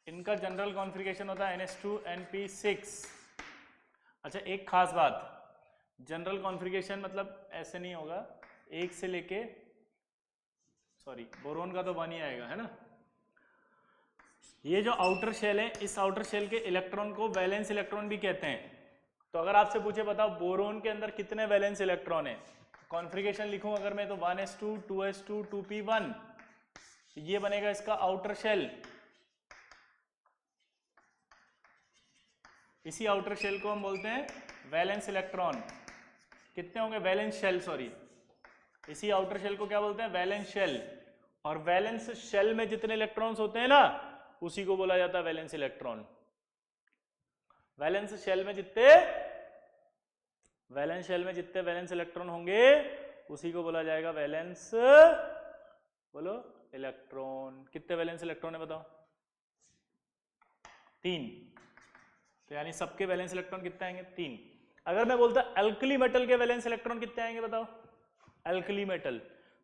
इनका जनरल कॉन्फ़िगरेशन होता है NH2NP6। अच्छा, एक खास बात, जनरल कॉन्फ़िगरेशन मतलब ऐसे नहीं होगा, एक से लेके, सॉरी बोरोन का तो 1 ही आएगा, है ना। ये जो आउटर शेल है, इस आउटर शेल के इलेक्ट्रॉन को वैलेंस इलेक्ट्रॉन भी कहते हैं। तो अगर आपसे पूछे बताओ बोरोन के अंदर कितने वैलेंस इलेक्ट्रॉन है, कॉन्फ़िगरेशन लिखूं अगर मैं तो 1s2 2s2 2p1, ये बनेगा इसका आउटर शेल। इसी आउटर शेल को हम बोलते हैं वैलेंस इलेक्ट्रॉन। कितने होंगे? वैलेंस शेल, सॉरी, इसी आउटर शेल को क्या बोलते हैं? Valence shell. और वैलेंस शेल में जितने इलेक्ट्रॉन्स होते हैं ना, उसी को बोला जाता है वैलेंस इलेक्ट्रॉन। वैलेंस शेल में जितने वैलेंस इलेक्ट्रॉन होंगे, उसी को बोला जाएगा वैलेंस, बोलो, इलेक्ट्रॉन। कितने वैलेंस इलेक्ट्रॉन है बताओ? 3। तो यानी सबके वैलेंस इलेक्ट्रॉन कितने आएंगे? 3। अगर मैं बोलता अल्कली मेटल के वैलेंस इलेक्ट्रॉन कितने आएंगे बताओ? अल्कली मेटल,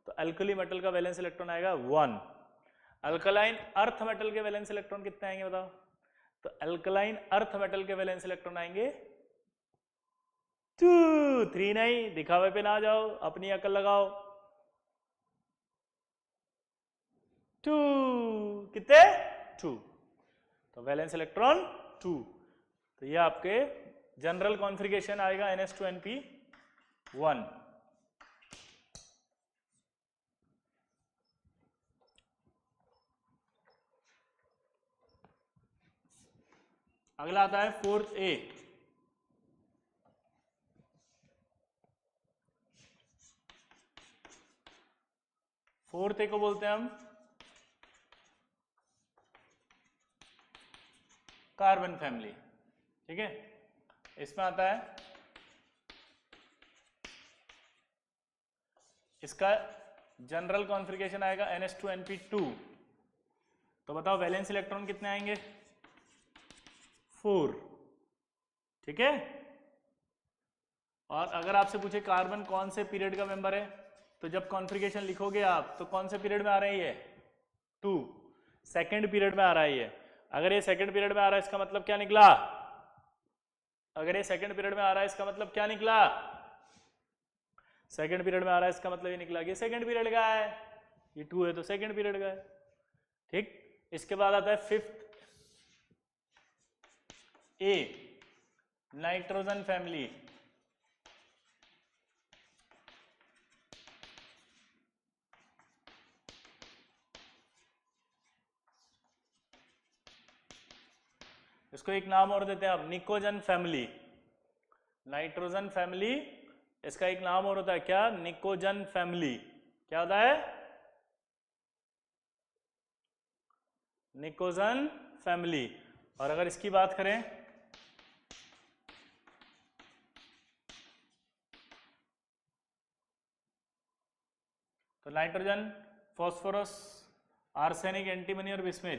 तो अल्कली मेटल का वैलेंस इलेक्ट्रॉन आएगा 1। अल्कलाइन अर्थ मेटल के वैलेंस इलेक्ट्रॉन कितने आएंगे बताओ? तो अल्कलाइन अर्थ मेटल के वैलेंस इलेक्ट्रॉन आएंगे 2। 3 नहीं, दिखावे पे ना जाओ, अपनी अकल लगाओ। 2 कितने? 2। तो वैलेंस इलेक्ट्रॉन 2। तो ये आपके जनरल कॉन्फ़िगरेशन आएगा NH2NP1। अगला आता है फोर्थ ए। फोर्थ ए को बोलते हैं हम कार्बन फैमिली। ठीक है, इसमें आता है, इसका जनरल कॉन्फ़िगरेशन आएगा NH2NP2। तो बताओ वैलेंस इलेक्ट्रॉन कितने आएंगे? 4। ठीक है, और अगर आपसे पूछे कार्बन कौन से पीरियड का मेंबर है, तो जब कॉन्फ़िगरेशन लिखोगे आप तो कौन से पीरियड में आ रही है? 2, सेकेंड पीरियड में आ रहा है ये। अगर ये सेकेंड पीरियड में आ रहा है इसका मतलब क्या निकला? अगर ये सेकेंड पीरियड में आ रहा है इसका मतलब क्या निकला? सेकेंड पीरियड में आ रहा है इसका मतलब ये निकला कि सेकेंड पीरियड का है, ये 2 है तो सेकेंड पीरियड का है। ठीक, इसके बाद आता है फिफ्थ ए, नाइट्रोजन फैमिली। इसको एक नाम और देते हैं आप, निकोजन फैमिली। नाइट्रोजन फैमिली, इसका एक नाम और होता है क्या? निकोजन फैमिली। क्या होता है? निकोजन फैमिली। और अगर इसकी बात करें तो नाइट्रोजन, फॉस्फोरस, आर्सेनिक, एंटीमनी और बिस्मिथ।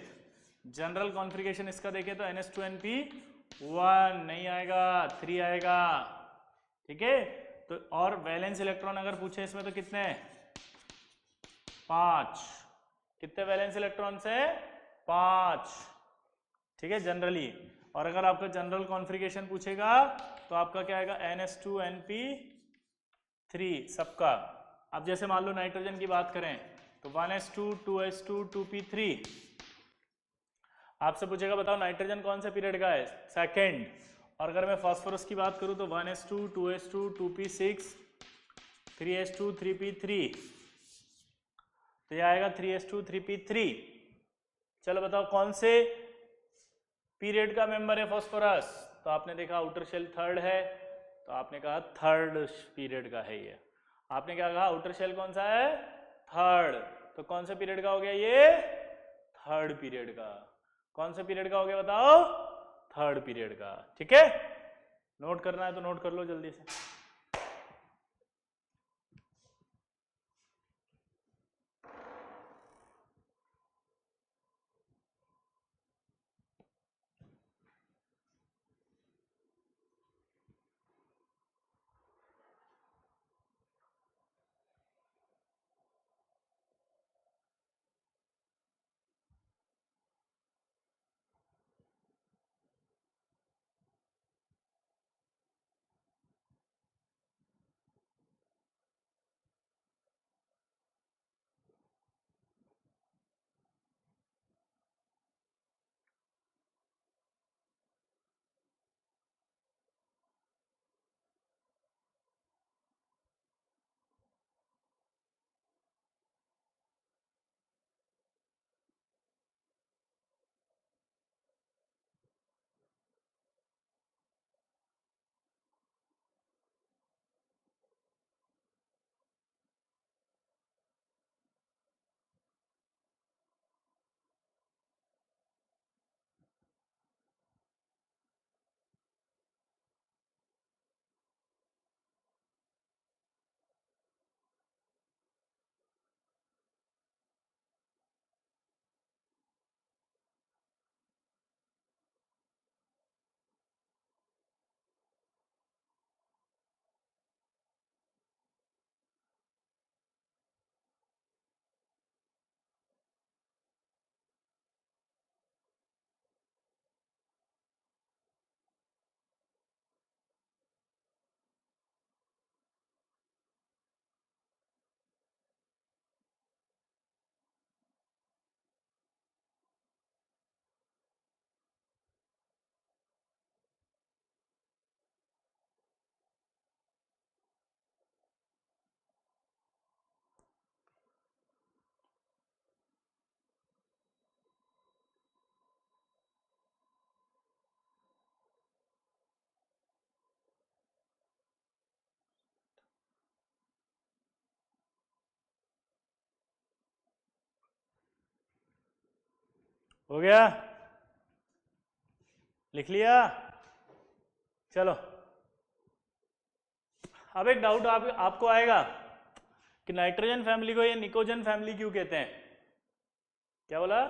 जनरल कॉन्फ़िगरेशन इसका देखें तो NH2NP1 नहीं आएगा, 3 आएगा। ठीक है, तो और वैलेंस इलेक्ट्रॉन अगर पूछे इसमें तो कितने? 5। कितने वैलेंस इलेक्ट्रॉन से? 5। ठीक है, जनरली। और अगर आपका जनरल कॉन्फ़िगरेशन पूछेगा तो आपका क्या आएगा? NH2NP3 सबका। अब जैसे मान लो नाइट्रोजन की बात करें तो 1s2, 2s2, 2p3। आपसे पूछेगा बताओ नाइट्रोजन कौन से पीरियड का है? सेकेंड। और अगर मैं फास्फोरस की बात करूं तो 1s2, 2s2, 2p6, 3s2, 3p3। तो यह आएगा 3s2, 3p3। चलो बताओ कौन से पीरियड का मेंबर है फास्फोरस? तो आपने देखा आउटर शेल थर्ड है, तो आपने कहा थर्ड पीरियड का है ये। आपने क्या कहा? आउटर शेल कौन सा है? थर्ड। तो कौन से पीरियड का हो गया ये? थर्ड पीरियड का। कौन से पीरियड का हो गया बताओ? थर्ड पीरियड का। ठीक है, नोट करना है तो नोट कर लो जल्दी से। हो गया, लिख लिया। चलो अब एक डाउट आपको आएगा कि नाइट्रोजन फैमिली को ये निकोजन फैमिली क्यों कहते हैं? क्या बोला?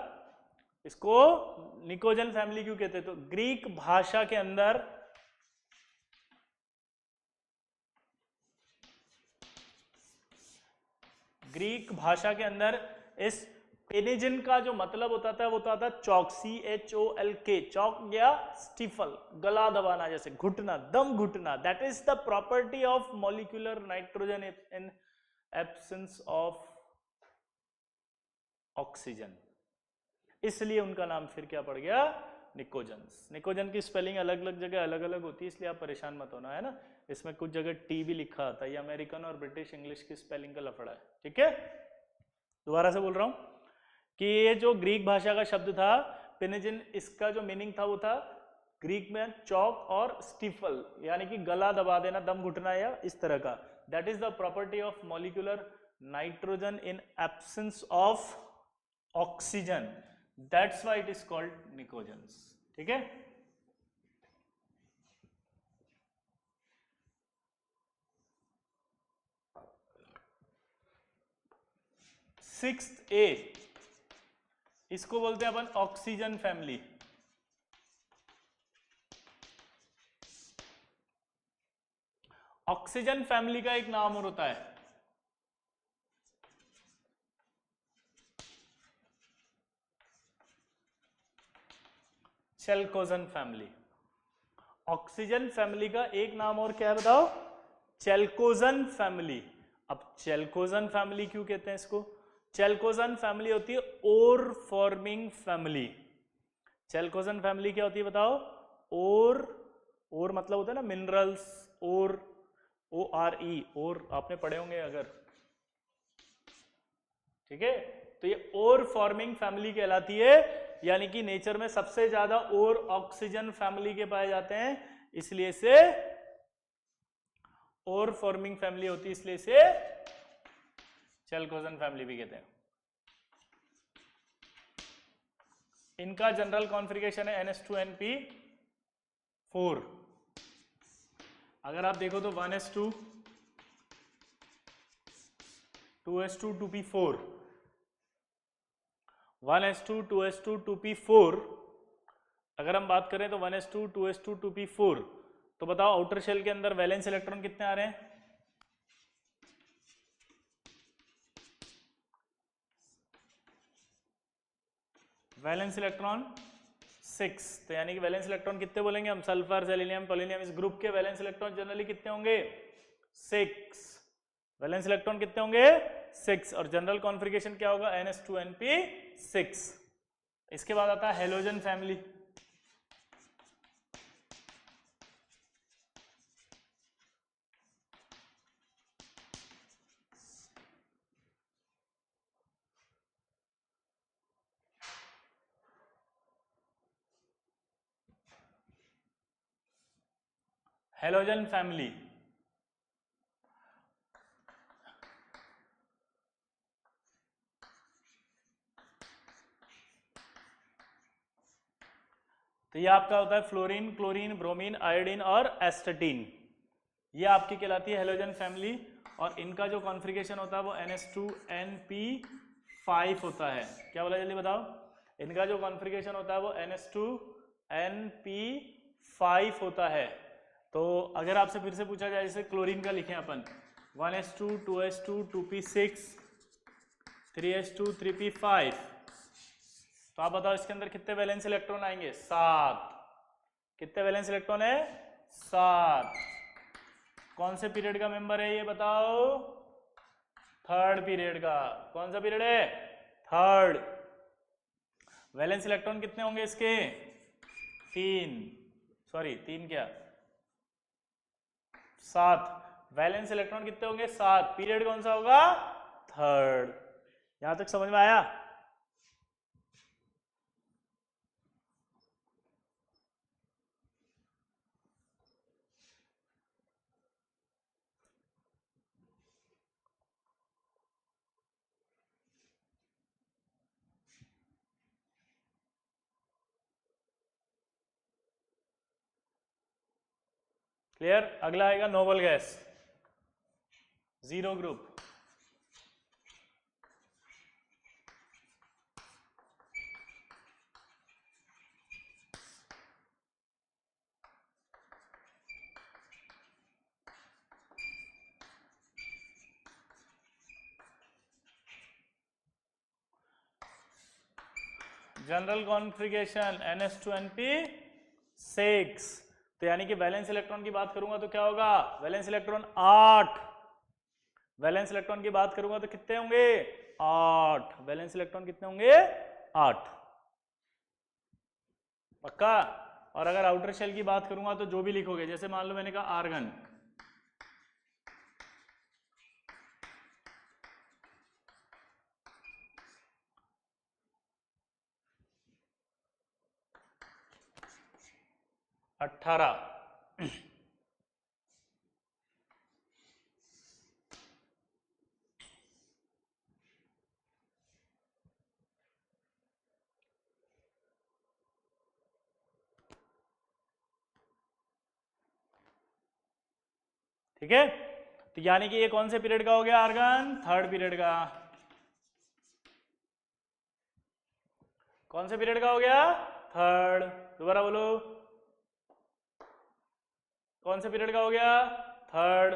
इसको निकोजन फैमिली क्यों कहते हैं? तो ग्रीक भाषा के अंदर इस पेनिजिन का जो मतलब होता था वो होता था चौक, CHOLK, चौक या स्टिफल, गला दबाना, जैसे घुटना, दम घुटना। That is the property of molecular nitrogen in absence of oxygen, इसलिए उनका नाम फिर क्या पड़ गया? निकोजन्स। निकोजन की स्पेलिंग अलग अलग जगह अलग अलग होती है, इसलिए आप परेशान मत होना, है ना। इसमें कुछ जगह टी भी लिखा आता है, ये अमेरिकन और ब्रिटिश इंग्लिश की स्पेलिंग का लफड़ा है, ठीक है। दोबारा से बोल रहा हूं कि ये जो ग्रीक भाषा का शब्द था पेनिजिन, इसका जो मीनिंग था वो था ग्रीक में चौक और स्टिफल, यानी कि गला दबा देना, दम घुटना या इस तरह का। That is the property of molecular nitrogen in absence of oxygen, that's why it is called pnictogens, ठीक है। सिक्स्थ ए, इसको बोलते हैं अपन ऑक्सीजन फैमिली। ऑक्सीजन फैमिली का एक नाम और होता है चेल्कोजन फैमिली। ऑक्सीजन फैमिली का एक नाम और क्या है बताओ? चेल्कोजन फैमिली। अब चेल्कोजन फैमिली क्यों कहते हैं इसको? चेल्कोजन फैमिली होती है ओर फॉर्मिंग फैमिली। चेल्कोजन फैमिली क्या होती है बताओ? ओर मतलब होता है ना मिनरल्स, ओर, ORE, ओर आपने पढ़े होंगे अगर, ठीक है। तो ये ओर फॉर्मिंग फैमिली कहलाती है, यानी कि नेचर में सबसे ज्यादा ओर ऑक्सीजन फैमिली के पाए जाते हैं, इसलिए इसे ओर फॉर्मिंग फैमिली होती है, इसलिए इसे चेल्कोजन फैमिली भी कहते हैं। इनका जनरल कॉन्फ़िगरेशन है NH2NP4। अगर आप देखो तो 1s2 2s2 2p4, 1s2 2s2 2p4। अगर हम बात करें तो 1s2 2s2 2p4, तो बताओ आउटर शेल के अंदर वैलेंस इलेक्ट्रॉन कितने आ रहे हैं? वैलेंस इलेक्ट्रॉन 6, तो यानी कि वैलेंस इलेक्ट्रॉन कितने बोलेंगे हम? सल्फर, सेलेनियम, पोलोनियम, इस ग्रुप के वैलेंस इलेक्ट्रॉन जनरली कितने होंगे? 6। वैलेंस इलेक्ट्रॉन कितने होंगे? 6। और जनरल कॉन्फ़िगरेशन क्या होगा? NH2NP6। इसके बाद आता है हेलोजन फैमिली। हेलोजन फैमिली तो ये आपका होता है फ्लोरीन, क्लोरीन, ब्रोमीन, आयोडीन और एस्टेटीन, ये आपकी कहलाती है हेलोजन फैमिली। और इनका जो कॉन्फ़िगरेशन होता है वो NH2NP5 होता है। क्या बोला जल्दी बताओ? इनका जो कॉन्फ़िगरेशन होता है वो NH2NP5 होता है। तो अगर आपसे फिर से पूछा जाए, जैसे क्लोरीन का लिखें अपन 1s2 2s2 2p6 3s2 3p5, तो आप बताओ इसके अंदर कितने वैलेंस इलेक्ट्रॉन आएंगे? 7। कितने वैलेंस इलेक्ट्रॉन है? 7। कौन से पीरियड का मेंबर है ये बताओ? थर्ड पीरियड का। कौन सा पीरियड है? थर्ड। वैलेंस इलेक्ट्रॉन कितने होंगे इसके? 3, सॉरी 3 क्या, 7। वैलेंस इलेक्ट्रॉन कितने होंगे? 7। पीरियड कौन सा होगा? थर्ड। यहां तक समझ में आया? क्लियर। अगला आएगा noble gas, zero group. General configuration NH2NP6। तो यानी कि वैलेंस इलेक्ट्रॉन की बात करूंगा तो क्या होगा, वैलेंस इलेक्ट्रॉन 8। वैलेंस इलेक्ट्रॉन की बात करूंगा तो कितने होंगे, 8। वैलेंस इलेक्ट्रॉन कितने होंगे, 8। पक्का। और अगर आउटर शेल की बात करूंगा तो जो भी लिखोगे, जैसे मान लो मैंने कहा आर्गन, अट्ठारह। ठीक है, तो यानी कि ये कौन से पीरियड का हो गया आर्गन, थर्ड पीरियड का। कौन से पीरियड का हो गया, थर्ड। दोबारा बोलो, कौन से पीरियड का हो गया, थर्ड।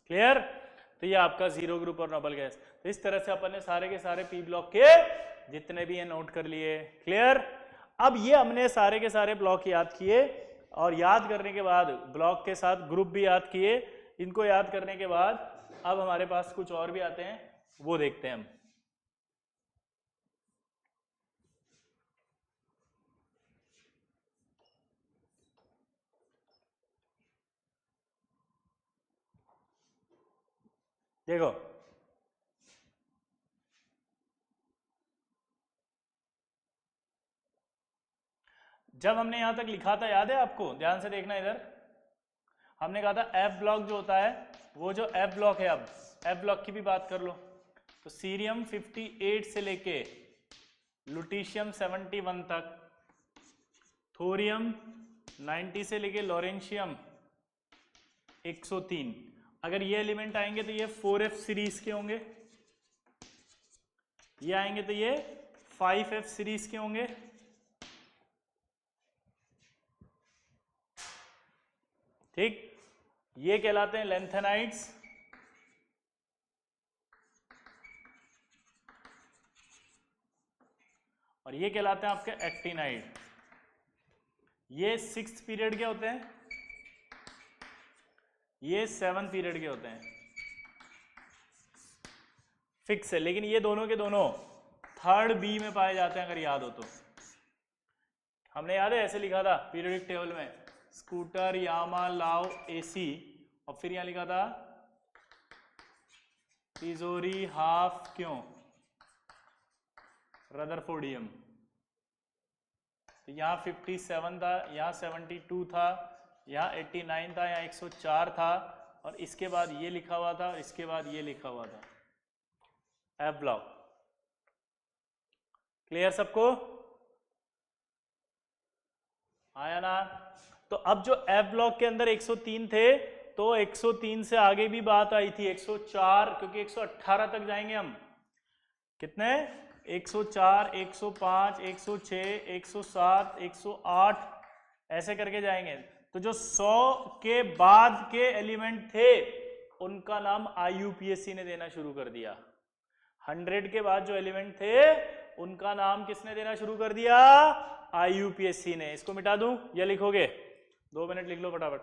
क्लियर। तो ये आपका जीरो ग्रुप और नोबल गैस। तो इस तरह से अपन ने सारे के सारे पी ब्लॉक के जितने भी ये नोट कर लिए। क्लियर। अब ये हमने सारे के सारे ब्लॉक याद किए, और याद करने के बाद ब्लॉक के साथ ग्रुप भी याद किए। इनको याद करने के बाद अब हमारे पास कुछ और भी आते हैं, वो देखते हैं हम। देखो, जब हमने यहां तक लिखा था, याद है आपको, ध्यान से देखना इधर, हमने कहा था एफ ब्लॉक जो होता है, वो जो एफ ब्लॉक है, अब एफ ब्लॉक की भी बात कर लो, तो सीरियम 58 से लेके लुटीशियम 71 तक, थोरियम 90 से लेके लॉरेंशियम 103। अगर ये एलिमेंट आएंगे तो ये 4F सीरीज के होंगे, ये आएंगे तो ये 5F सीरीज के होंगे। ठीक, ये कहलाते हैं लेंथेनाइड्स, और ये कहलाते हैं आपके एक्टिनाइड। ये 6th पीरियड के होते हैं, ये 7th पीरियड के होते हैं। फिक्स है, लेकिन ये दोनों के दोनों थर्ड बी में पाए जाते हैं, अगर याद हो तो। हमने याद है ऐसे लिखा था पीरियोडिक टेबल में, स्कूटर, यामा, लाओ, एसी, और फिर यहां लिखा था तिजोरी, हाफ, क्यों, रदरफोर्डियम। तो यहाँ 57 था, यहाँ 72 था, यहाँ 89 था, यहाँ 104 था, और इसके बाद ये लिखा हुआ था, और इसके बाद ये लिखा हुआ था, एफ ब्लॉक। क्लियर सबको, आया ना। तो अब जो एफ ब्लॉक के अंदर 103 थे, तो 103 से आगे भी बात आई थी 104, क्योंकि 118 तक जाएंगे हम। कितने, 104, 105, 106, 107, 108, ऐसे करके जाएंगे। तो जो 100 के बाद के एलिमेंट थे, उनका नाम IUPAC ने देना शुरू कर दिया। 100 के बाद जो एलिमेंट थे, उनका नाम किसने देना शुरू कर दिया, IUPAC ने। इसको मिटा दूं या लिखोगे, 2 मिनट लिख लो फटाफट।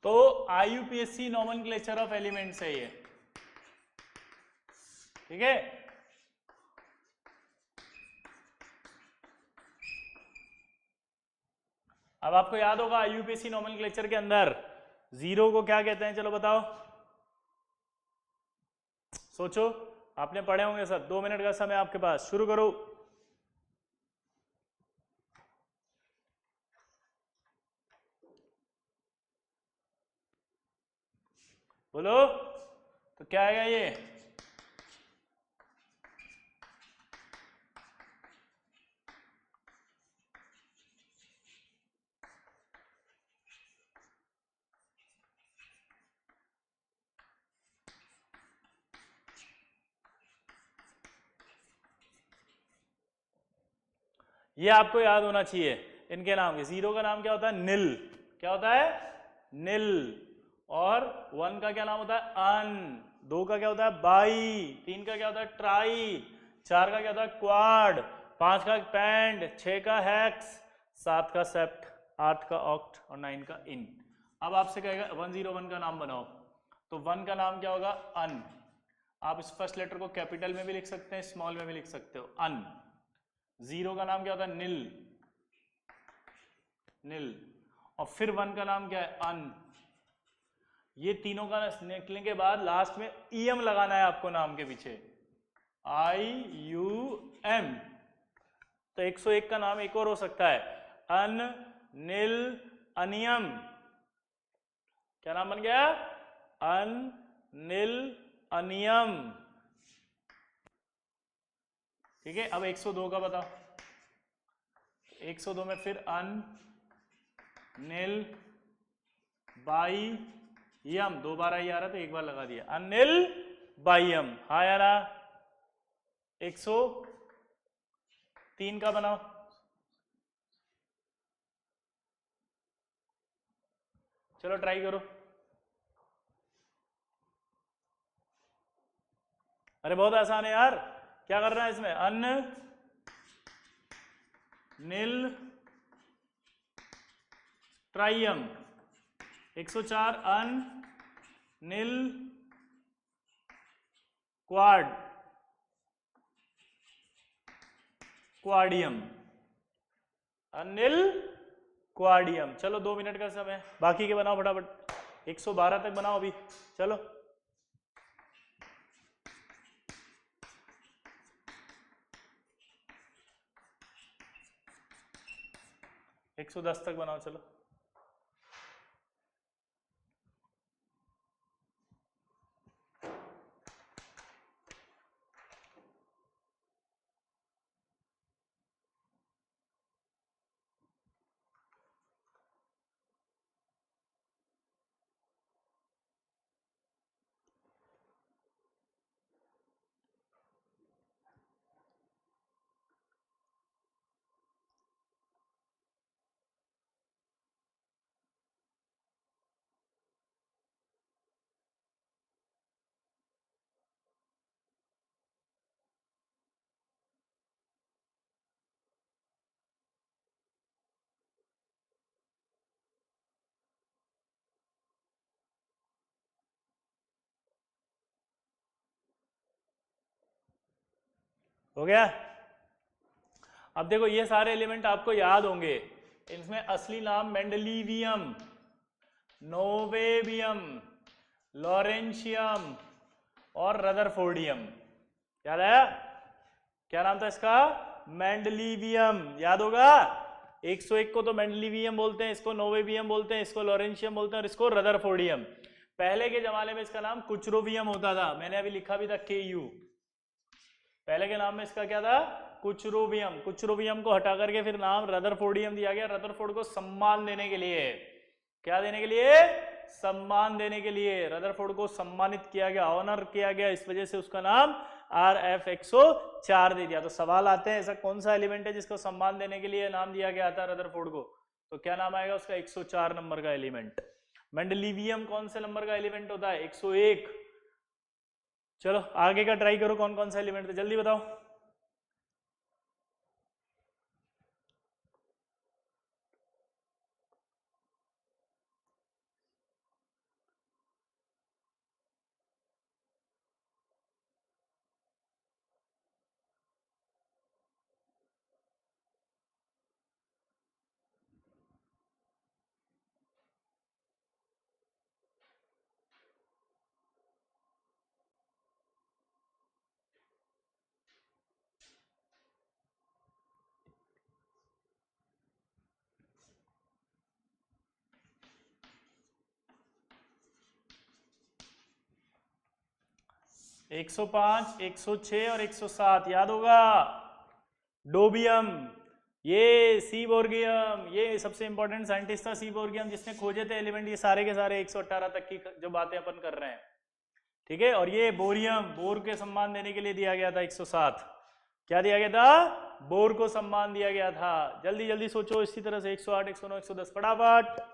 तो IUPAC नॉमेनक्लेचर ऑफ एलिमेंट्स है ये, ठीक है। अब आपको याद होगा IUPAC नॉमेनक्लेचर के अंदर जीरो को क्या कहते हैं, चलो बताओ, सोचो, आपने पढ़े होंगे सब। 2 मिनट का समय आपके पास, शुरू करो। बोलो, तो क्या आएगा ये? ये आपको याद होना चाहिए इनके नाम के। जीरो का नाम क्या होता है? निल। क्या होता है? निल। और 1 का क्या नाम होता है? अन। 2 का क्या होता है? बाई। 3 का क्या होता है? ट्राई। 4 का क्या होता है? क्वाड। 5 का पैंड। 6 का हैक्स। 7 का सेप्ट। 8 का ऑक्ट और 9 का इन। अब आपसे कहेगा 101 का नाम बनाओ, तो 1 का नाम क्या होगा? अन। आप इस फर्स्ट लेटर को कैपिटल में भी लिख सकते हैं, स्मॉल में भी लिख सकते हो, अन। 0 का नाम क्या होता है? निल। निल। और फिर 1 का नाम क्या है? अन। ये तीनों का निकलने के बाद लास्ट में EM लगाना है आपको नाम के पीछे, IUM। तो 101 का नाम एक और हो सकता है, अन निल अनियम। क्या नाम बन गया? अन निल अनियम। ठीक है। अब 102 का बताओ। 102 में फिर अन निल बाई यम, 2 बार आई आ रहा तो एक बार लगा दिया, अनिल बाइयम। हाँ यार, 103 का बनाओ। चलो ट्राई करो। अरे बहुत आसान है यार, क्या करना है इसमें? अन निल ट्राइयम। 104 अन निल क्वाड क्वाडियम। अनिल क्वाडियम। चलो 2 मिनट का समय, बाकी के बनाओ फटाफट। 112 तक बनाओ अभी, चलो। एक 110 तक बनाओ, चलो। हो गया? अब देखो, ये सारे एलिमेंट आपको याद होंगे। इनमें असली नाम मेंडलीवियम, नोवेबियम, लॉरेंशियम और रदरफोर्डियम। याद आया? क्या नाम था इसका? मेंडलीवियम। याद होगा? 101 को तो मेंडलीवियम बोलते हैं, इसको नोवेबियम बोलते हैं, इसको लॉरेंशियम बोलते हैं और इसको रदरफोर्डियम। पहले के जमाने में इसका नाम कुचरोवियम होता था, मैंने अभी लिखा भी था KU। पहले के नाम में इसका क्या था? कुचरोवियम। कुचरोवियम को हटा करके फिर नाम रदरफोर्डियम दिया गया, रदरफोर्ड को सम्मान देने के लिए। क्या देने के लिए? सम्मान देने के लिए। रदरफोर्ड को सम्मानित किया गया, ऑनर किया गया, इस वजह से उसका नाम RF 104 दे दिया। तो सवाल आते हैं, ऐसा कौन सा एलिमेंट है जिसको सम्मान देने के लिए नाम दिया गया था रदरफोर्ड को? तो क्या नाम आएगा उसका? 104 नंबर का एलिमेंट। मेंडलीवियम कौन से नंबर का एलिमेंट होता है? 101। चलो आगे का ट्राई करो, कौन कौन सा एलिमेंट था, जल्दी बताओ। एक 105, 106 और 107 याद होगा। डोबियम, ये सीबोर्गियम, ये सबसे इंपॉर्टेंट साइंटिस्ट था सीबोर्गियम, जिसने खोजे थे एलिमेंट। ये सारे के सारे 118 तक की जो बातें अपन कर रहे हैं, ठीक है। और ये बोरियम, बोर के सम्मान देने के लिए दिया गया था 107। क्या दिया गया था? बोर को सम्मान दिया गया था। जल्दी जल्दी सोचो इसी तरह से, 108, 109, 110 फटाफट।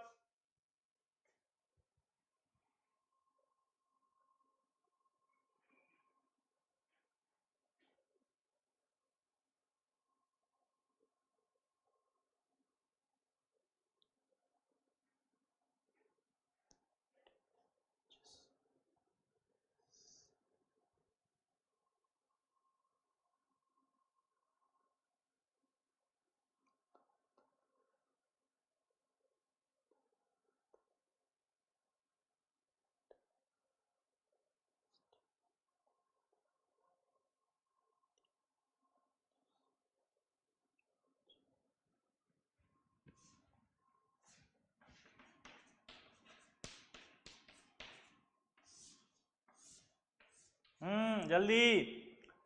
जल्दी।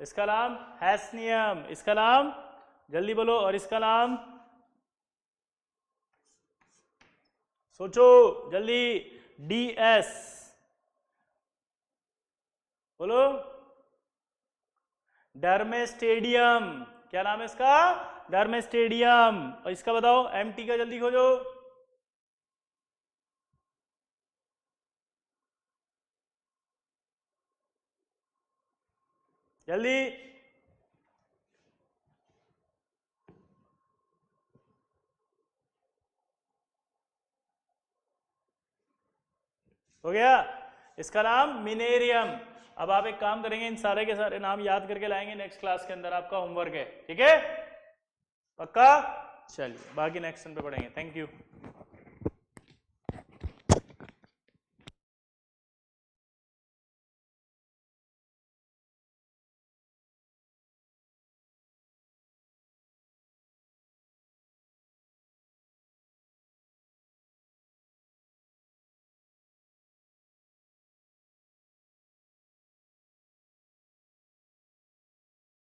इसका नाम हैस्नियम, इसका नाम जल्दी बोलो, और इसका नाम सोचो जल्दी। DS बोलो। डर्मेस्टेडियम, क्या नाम है इसका? डर्मेस्टेडियम। और इसका बताओ MT का, जल्दी खोजो। जल्दी। हो गया? इसका नाम मिनेरियम। अब आप एक काम करेंगे, इन सारे के सारे नाम याद करके लाएंगे नेक्स्ट क्लास के अंदर, आपका होमवर्क है, ठीक है? पक्का? चलिए बाकी नेक्स्ट पे पढ़ेंगे। Thank you.